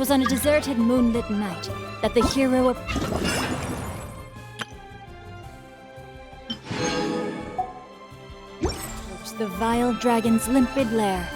'Twas on a deserted moonlit night that the hero approached the vile dragon's limpid lair.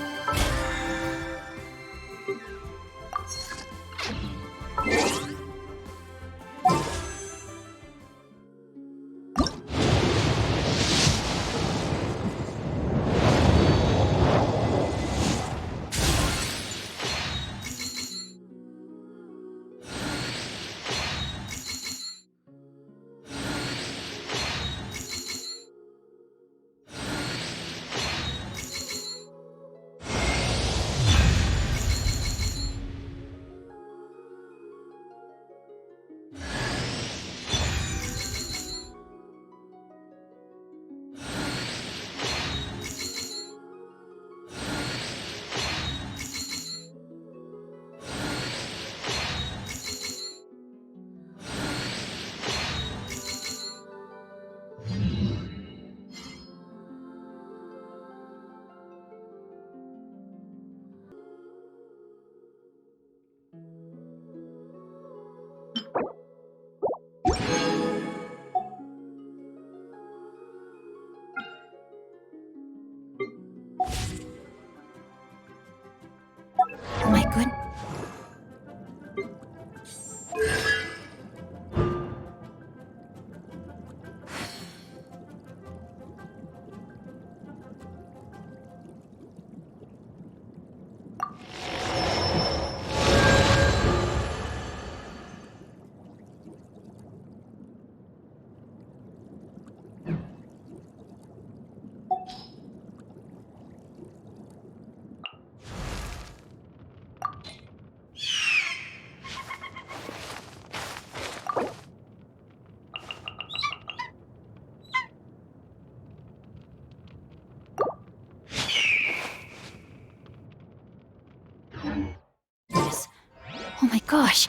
gosh.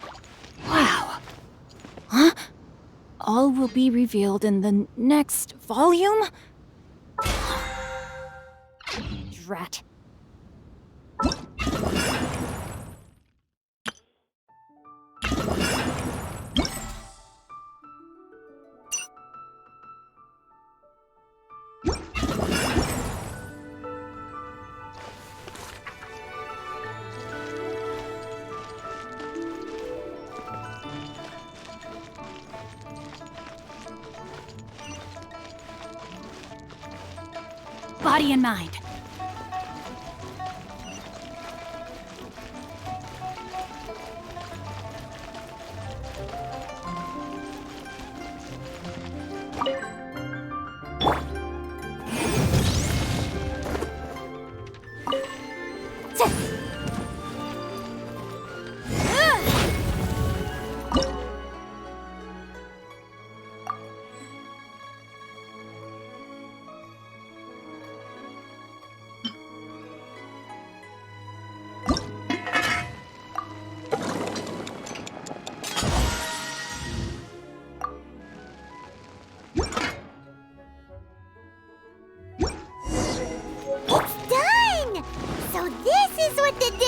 Wow. Huh? All will be revealed in the next volume? Drat. Body and mind.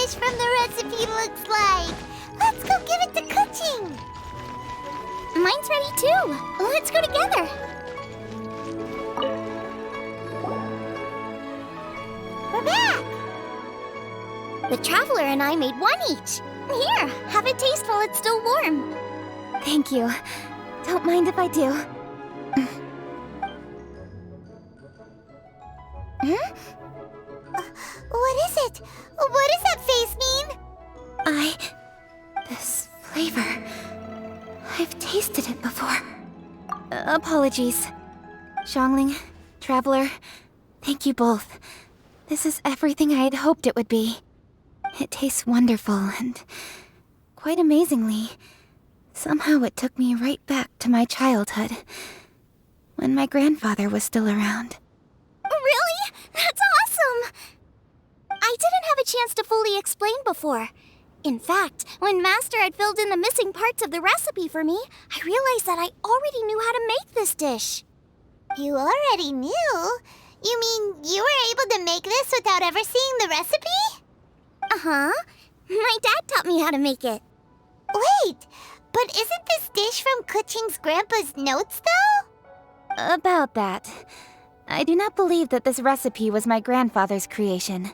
From the recipe looks like. Let's go give it to cooking. Mine's ready too. Let's go together. We're back. The traveler and I made one each. Here, have a taste while it's still warm. Thank you. Don't mind if I do. What is it? What does that face mean? This flavor... I've tasted it before. Apologies. Xiangling, Traveler, thank you both. This is everything I had hoped it would be. It tastes wonderful and... quite amazingly, somehow it took me right back to my childhood, when my grandfather was still around. Really? That's awesome! I didn't have a chance to fully explain before. In fact, when Master had filled in the missing parts of the recipe for me, I realized that I already knew how to make this dish. You already knew? You mean you were able to make this without ever seeing the recipe? Uh-huh. My dad taught me how to make it. Wait, but isn't this dish from Kuching's grandpa's notes, though? About that. I do not believe that this recipe was my grandfather's creation.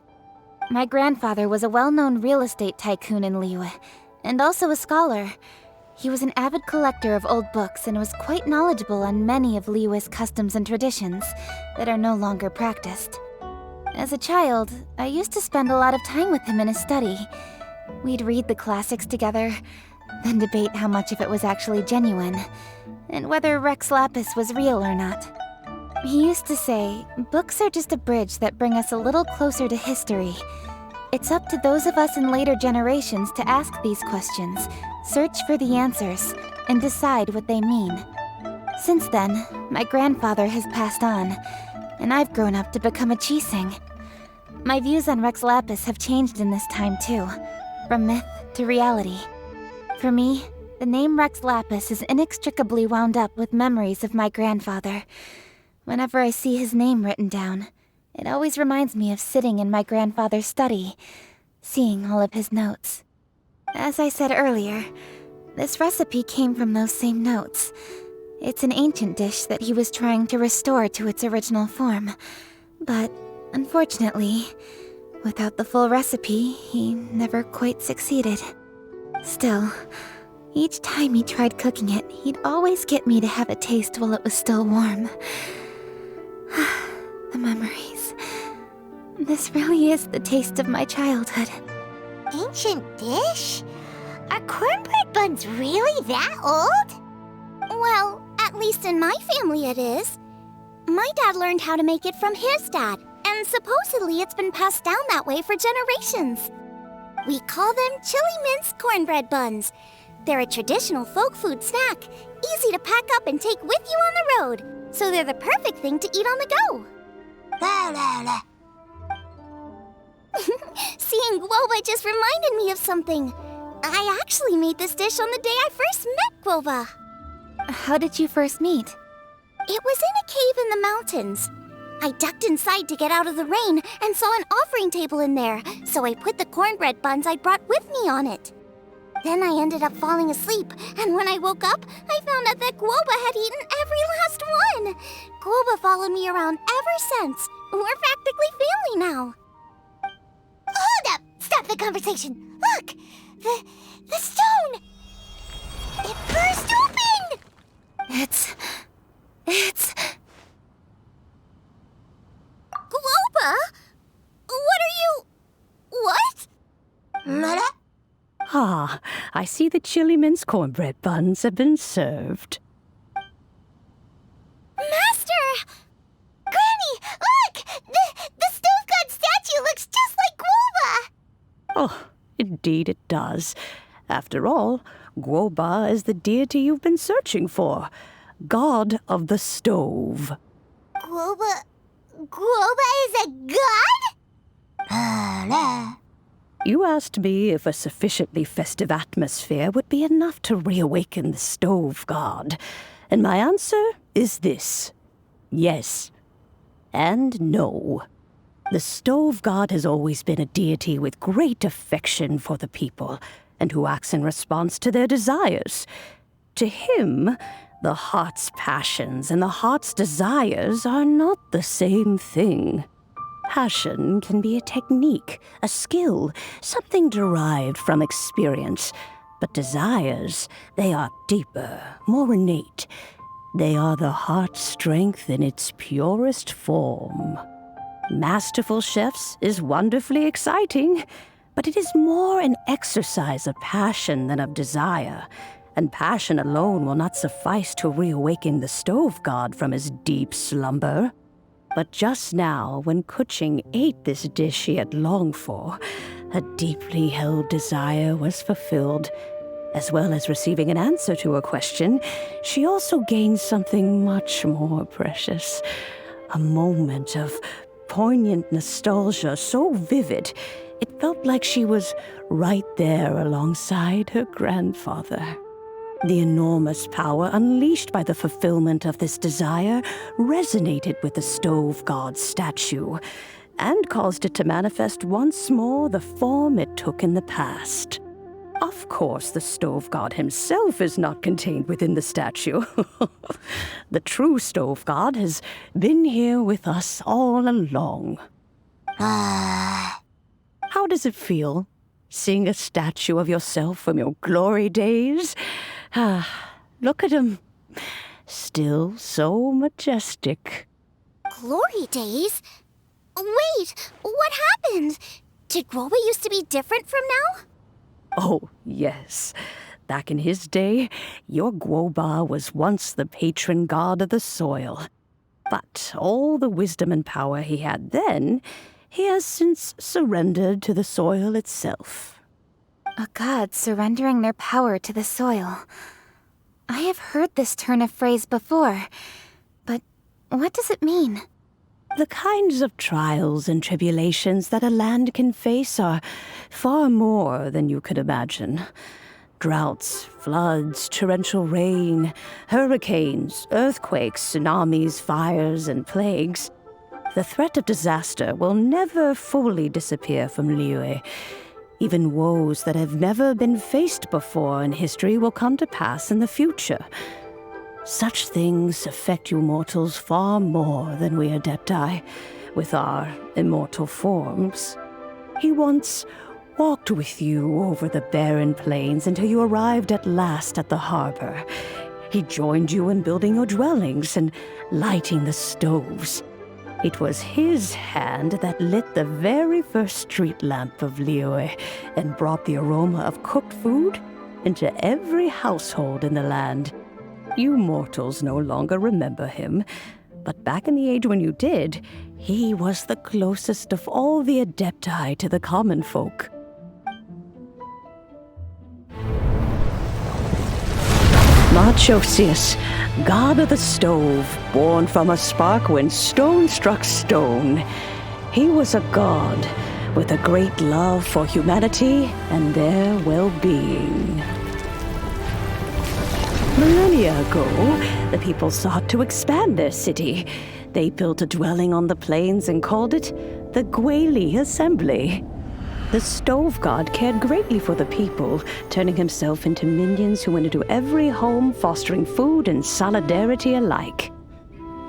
My grandfather was a well-known real estate tycoon in Liyue, and also a scholar. He was an avid collector of old books and was quite knowledgeable on many of Liyue's customs and traditions that are no longer practiced. As a child, I used to spend a lot of time with him in his study. We'd read the classics together, then debate how much of it was actually genuine, and whether Rex Lapis was real or not. He used to say, books are just a bridge that bring us a little closer to history. It's up to those of us in later generations to ask these questions, search for the answers, and decide what they mean. Since then, my grandfather has passed on, and I've grown up to become a Qixing. My views on Rex Lapis have changed in this time too, from myth to reality. For me, the name Rex Lapis is inextricably wound up with memories of my grandfather. Whenever I see his name written down, it always reminds me of sitting in my grandfather's study, seeing all of his notes. As I said earlier, this recipe came from those same notes. It's an ancient dish that he was trying to restore to its original form. But, unfortunately, without the full recipe, he never quite succeeded. Still, each time he tried cooking it, he'd always get me to have a taste while it was still warm. The memories. This really is the taste of my childhood. Ancient dish? Are cornbread buns really that old? Well, at least in my family it is. My dad learned how to make it from his dad, and supposedly it's been passed down that way for generations. We call them chili minced cornbread buns. They're a traditional folk food snack, easy to pack up and take with you on the road. So they're the perfect thing to eat on the go. La la la. Seeing Guoba just reminded me of something. I actually made this dish on the day I first met Guoba. How did you first meet? It was in a cave in the mountains. I ducked inside to get out of the rain and saw an offering table in there, so I put the cornbread buns I'd brought with me on it. Then I ended up falling asleep, and when I woke up, I found out that Guoba had eaten every last one. Guoba followed me around ever since. We're practically family now. Hold up! Stop the conversation! Look! The stone! It burst open! It's... Guoba? What are you... What? Mother? Ah, I see the chili mince cornbread buns have been served. Master! Granny, look! The stove god statue looks just like Guoba! Oh, indeed it does. After all, Guoba is the deity you've been searching for. God of the stove. Guoba is a god? You asked me if a sufficiently festive atmosphere would be enough to reawaken the stove god. And my answer is this. Yes. And no. The stove god has always been a deity with great affection for the people, and who acts in response to their desires. To him, the heart's passions and the heart's desires are not the same thing. Passion can be a technique, a skill, something derived from experience. But desires, they are deeper, more innate. They are the heart's strength in its purest form. Masterful chefs is wonderfully exciting, but it is more an exercise of passion than of desire. And passion alone will not suffice to reawaken the stove god from his deep slumber. But just now, when Kuching ate this dish she had longed for, a deeply held desire was fulfilled. As well as receiving an answer to a question, she also gained something much more precious. A moment of poignant nostalgia so vivid, it felt like she was right there alongside her grandfather. The enormous power unleashed by the fulfillment of this desire resonated with the stove god's statue and caused it to manifest once more the form it took in the past. Of course, the stove god himself is not contained within the statue. The true stove god has been here with us all along. How does it feel, seeing a statue of yourself from your glory days? Look at him. Still so majestic. Glory days? Wait, what happened? Did Guoba used to be different from now? Oh, yes. Back in his day, your Guoba was once the patron god of the soil. But all the wisdom and power he had then, he has since surrendered to the soil itself. A god surrendering their power to the soil. I have heard this turn of phrase before, but what does it mean? The kinds of trials and tribulations that a land can face are far more than you could imagine. Droughts, floods, torrential rain, hurricanes, earthquakes, tsunamis, fires, and plagues. The threat of disaster will never fully disappear from Liyue. Even woes that have never been faced before in history will come to pass in the future. Such things affect you mortals far more than we Adepti, with our immortal forms. He once walked with you over the barren plains until you arrived at last at the harbor. He joined you in building your dwellings and lighting the stoves. It was his hand that lit the very first street lamp of Liyue and brought the aroma of cooked food into every household in the land. You mortals no longer remember him, but back in the age when you did, he was the closest of all the Adepti to the common folk. Machosius, god of the stove, born from a spark when stone struck stone. He was a god with a great love for humanity and their well-being. Millennia ago, the people sought to expand their city. They built a dwelling on the plains and called it the Gwali Assembly. The Stove God cared greatly for the people, turning himself into minions who went into every home, fostering food and solidarity alike.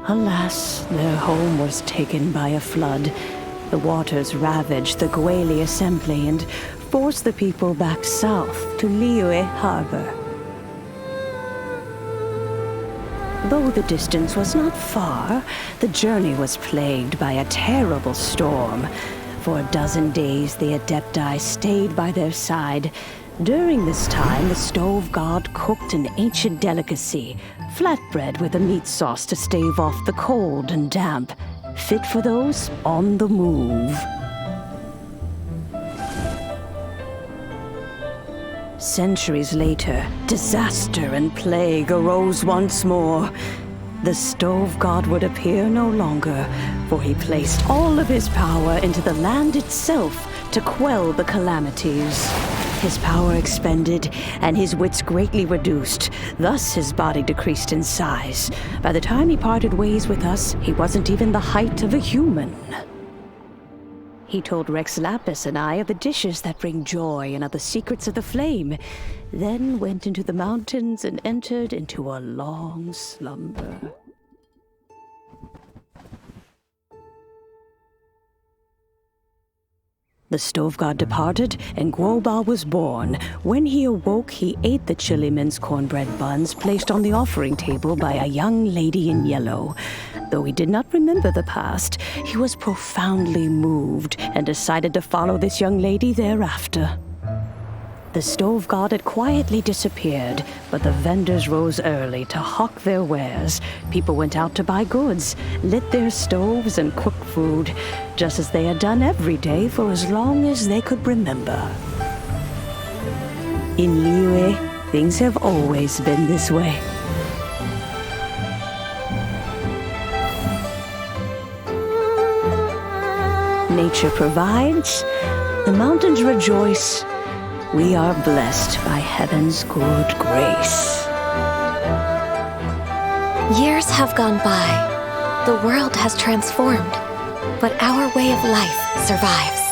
Alas, their home was taken by a flood. The waters ravaged the Gwali Assembly and forced the people back south to Liyue Harbor. Though the distance was not far, the journey was plagued by a terrible storm. For a dozen days, the Adepti stayed by their side. During this time, the Stove God cooked an ancient delicacy, flatbread with a meat sauce to stave off the cold and damp, fit for those on the move. Centuries later, disaster and plague arose once more. The Stove God would appear no longer, for he placed all of his power into the land itself to quell the calamities. His power expended, and his wits greatly reduced. Thus his body decreased in size. By the time he parted ways with us, he wasn't even the height of a human. He told Rex Lapis and I of the dishes that bring joy and of the secrets of the flame, then went into the mountains and entered into a long slumber. The Stove God departed, and Guoba was born. When he awoke, he ate the Chiliman's cornbread buns placed on the offering table by a young lady in yellow. Though he did not remember the past, he was profoundly moved and decided to follow this young lady thereafter. The Stove God had quietly disappeared, but the vendors rose early to hawk their wares. People went out to buy goods, lit their stoves, and cooked food, just as they had done every day for as long as they could remember. In Liyue, things have always been this way. Nature provides, the mountains rejoice. We are blessed by heaven's good grace. Years have gone by. The world has transformed, but our way of life survives.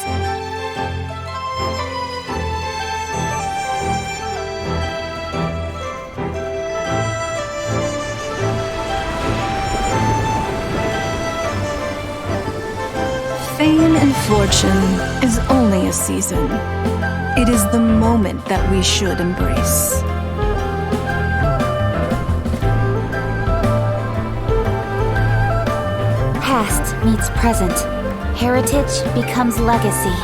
Fame and fortune is only a season. It is the moment that we should embrace. Past meets present. Heritage becomes legacy.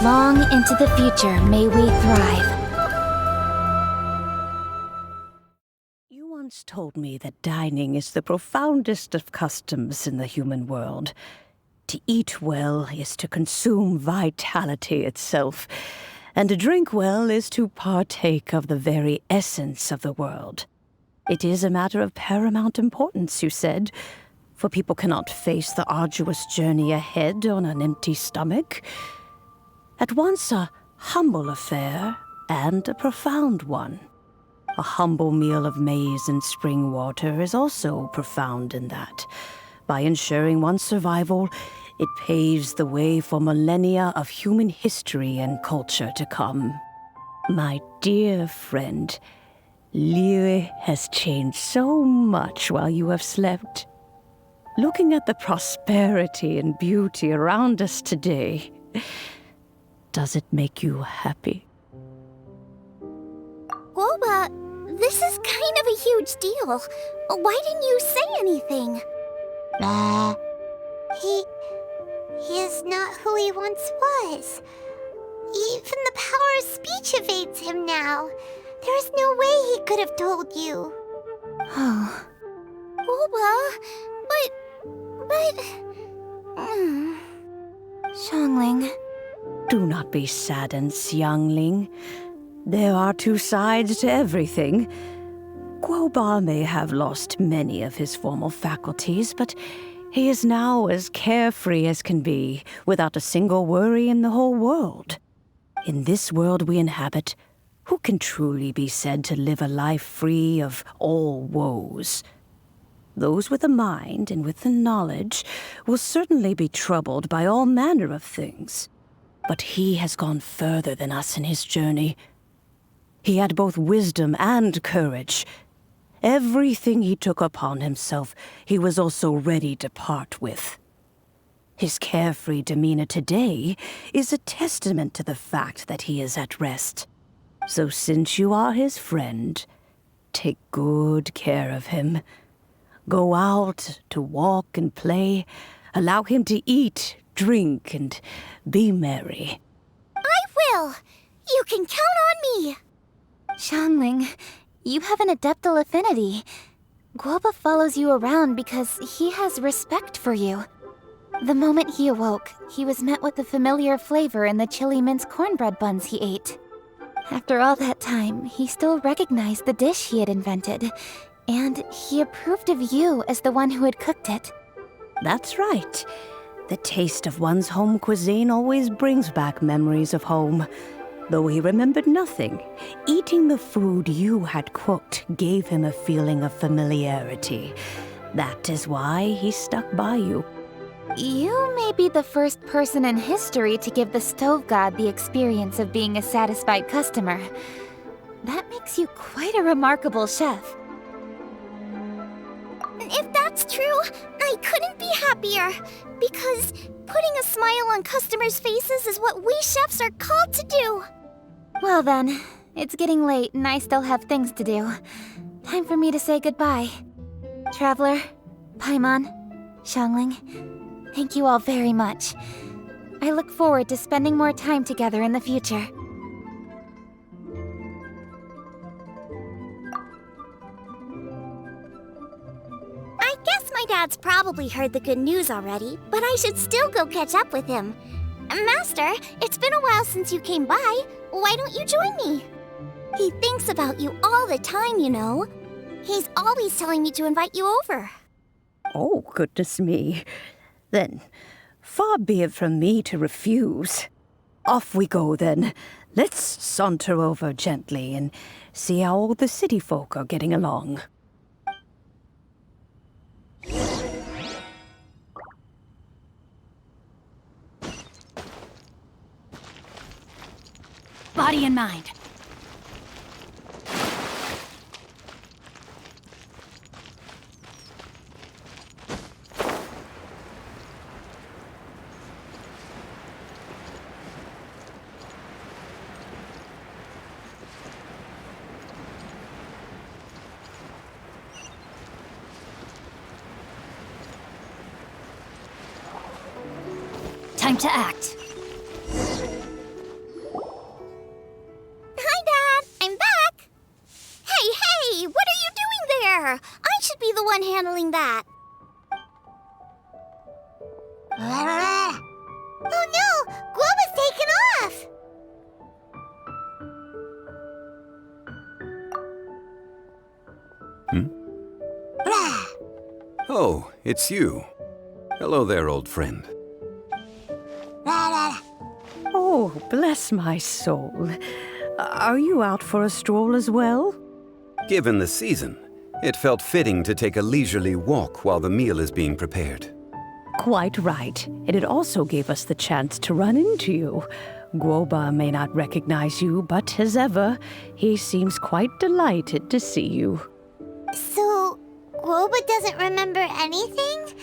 Long into the future may we thrive. You once told me that dining is the profoundest of customs in the human world. To eat well is to consume vitality itself, and to drink well is to partake of the very essence of the world. It is a matter of paramount importance, you said, for people cannot face the arduous journey ahead on an empty stomach. At once a humble affair and a profound one. A humble meal of maize and spring water is also profound in that. By ensuring one's survival, it paves the way for millennia of human history and culture to come. My dear friend, Liyue has changed so much while you have slept. Looking at the prosperity and beauty around us today, does it make you happy? Guoba, this is kind of a huge deal. Why didn't you say anything? He is not who he once was. Even the power of speech evades him now. There is no way he could have told you. Oh. Guoba, but... Xiangling. Do not be saddened, Xiangling. There are two sides to everything. Guoba may have lost many of his formal faculties, but He is now as carefree as can be, without a single worry in the whole world. In this world we inhabit, who can truly be said to live a life free of all woes? Those with a mind and with the knowledge will certainly be troubled by all manner of things. But he has gone further than us in his journey. He had both wisdom and courage. Everything he took upon himself, he was also ready to part with. His carefree demeanor today is a testament to the fact that he is at rest. So since you are his friend, take good care of him. Go out to walk and play. Allow him to eat, drink, and be merry. I will! You can count on me! Xiangling, you have an adeptal affinity. Guoba follows you around because he has respect for you. The moment he awoke, he was met with the familiar flavor in the chili mince cornbread buns he ate. After all that time, he still recognized the dish he had invented, and he approved of you as the one who had cooked it. That's right. The taste of one's home cuisine always brings back memories of home. Though he remembered nothing, eating the food you had cooked gave him a feeling of familiarity. That is why he stuck by you. You may be the first person in history to give the stove god the experience of being a satisfied customer. That makes you quite a remarkable chef. If that's true, I couldn't be happier. Because putting a smile on customers' faces is what we chefs are called to do. Well then, it's getting late and I still have things to do. Time for me to say goodbye. Traveler, Paimon, Xiangling, thank you all very much. I look forward to spending more time together in the future. I guess my dad's probably heard the good news already, but I should still go catch up with him. Master, it's been a while since you came by. Why don't you join me? He thinks about you all the time, you know. He's always telling me to invite you over. Oh, goodness me. Then, far be it from me to refuse. Off we go, then. Let's saunter over gently and see how all the city folk are getting along. Body and mind. Time to act. Hi, Dad. I'm back. Hey, what are you doing there? I should be the one handling that. Oh no! Guoba's taken off! Oh, it's you. Hello there, old friend. Oh, bless my soul. Are you out for a stroll as well? Given the season, it felt fitting to take a leisurely walk while the meal is being prepared. Quite right. And it also gave us the chance to run into you. Guoba may not recognize you, but as ever, he seems quite delighted to see you. So, Guoba doesn't remember anything,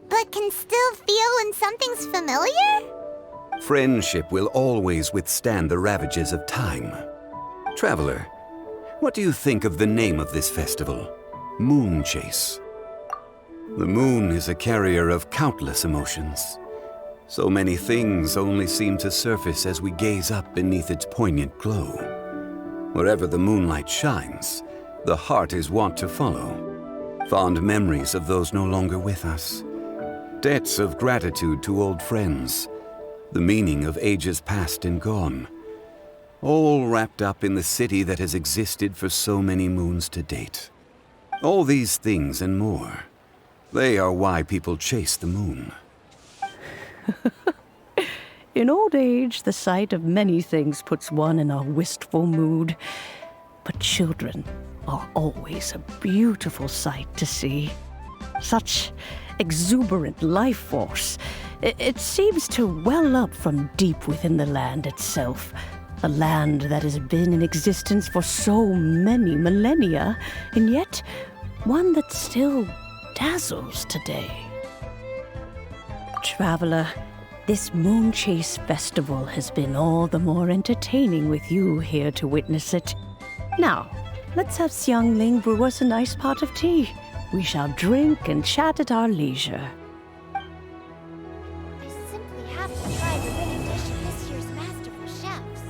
but can still feel when something's familiar? Friendship will always withstand the ravages of time. Traveler, what do you think of the name of this festival? Moon Chase. The moon is a carrier of countless emotions. So many things only seem to surface as we gaze up beneath its poignant glow. Wherever the moonlight shines, the heart is wont to follow. Fond memories of those no longer with us. Debts of gratitude to old friends. The meaning of ages past and gone. All wrapped up in the city that has existed for so many moons to date. All these things and more. They are why people chase the moon. In old age, the sight of many things puts one in a wistful mood. But children are always a beautiful sight to see. Such exuberant life force. It seems to well up from deep within the land itself. A land that has been in existence for so many millennia, and yet one that still dazzles today. Traveler, this Moonchase Festival has been all the more entertaining with you here to witness it. Now, let's have Xiangling brew us a nice pot of tea. We shall drink and chat at our leisure. I simply have to try the winning dish of this year's masterful chefs.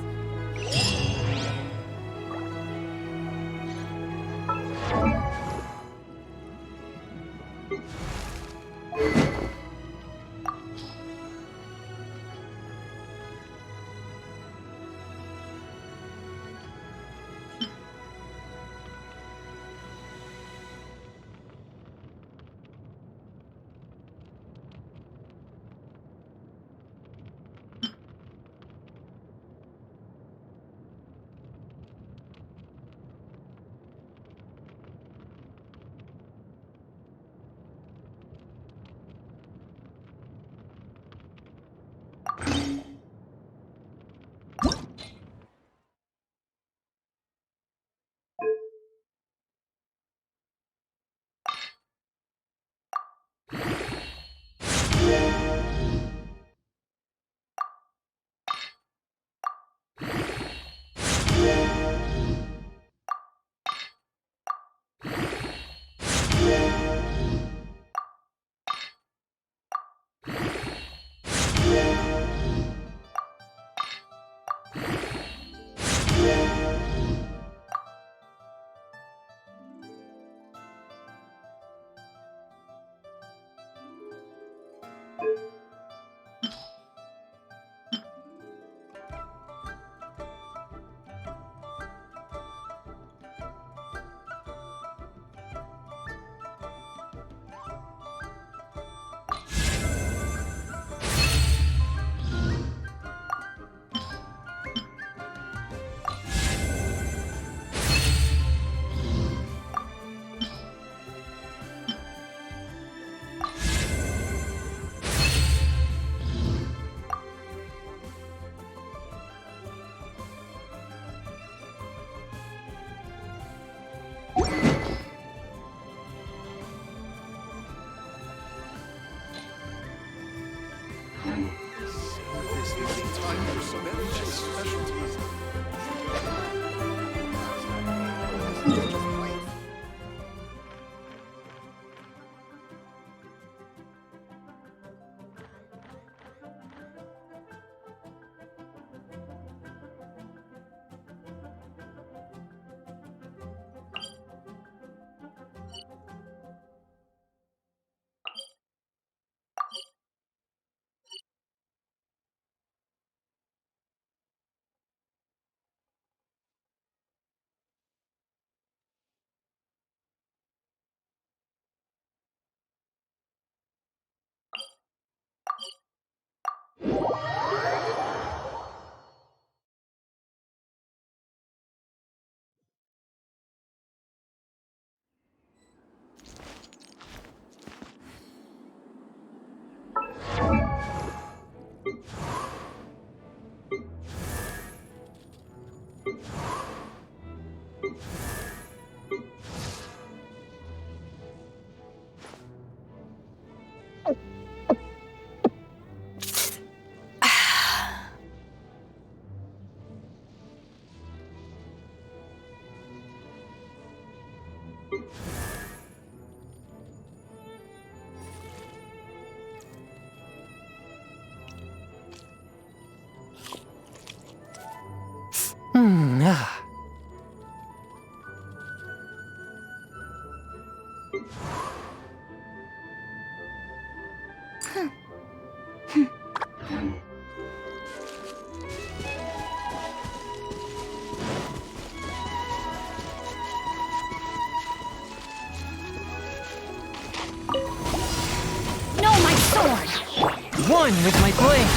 One with my blade.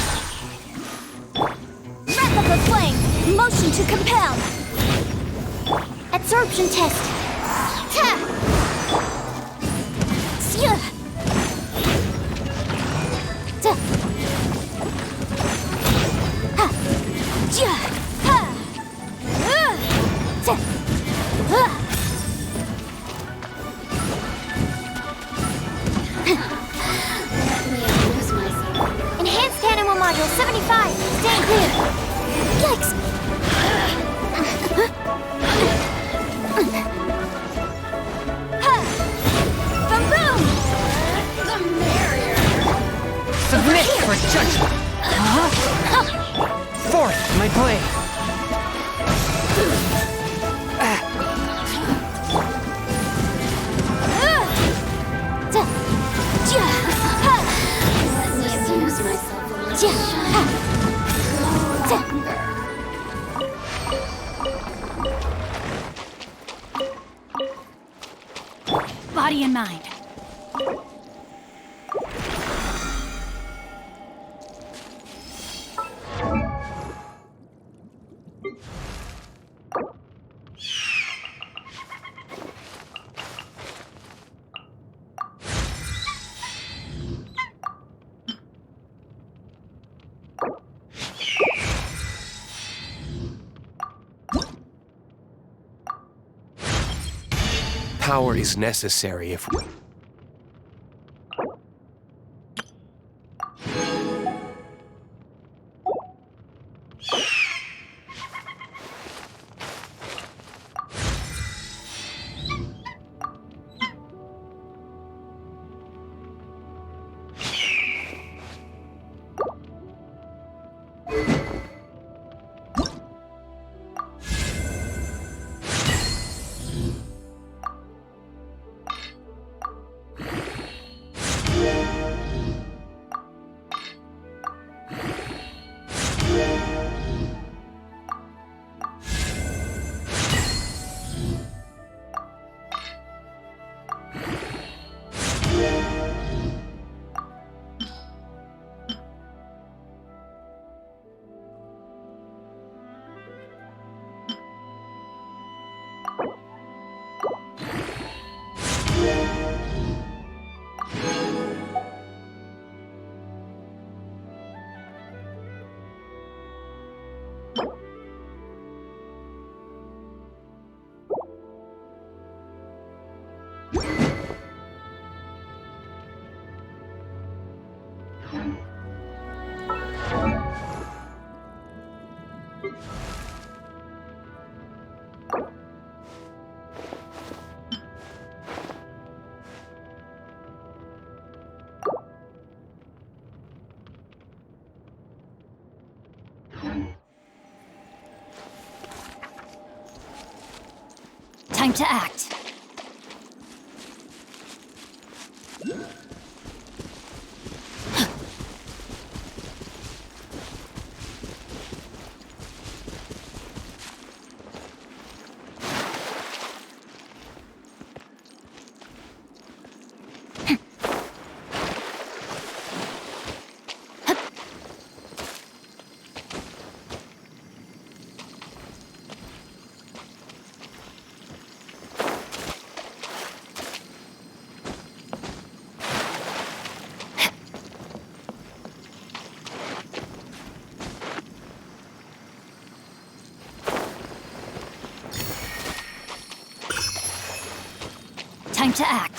Breath of the flame! Motion to compel! Absorption test! Ta! Sia! Ta! Ha! Ja! Ha! Ta! Enhanced animal module 75! Stand clear! Yikes! Boom boom! The merrier! Submit for judgment. Forth my blade. Excuse myself a little. Body and mind. Power is necessary if we... Time to act. Time to act.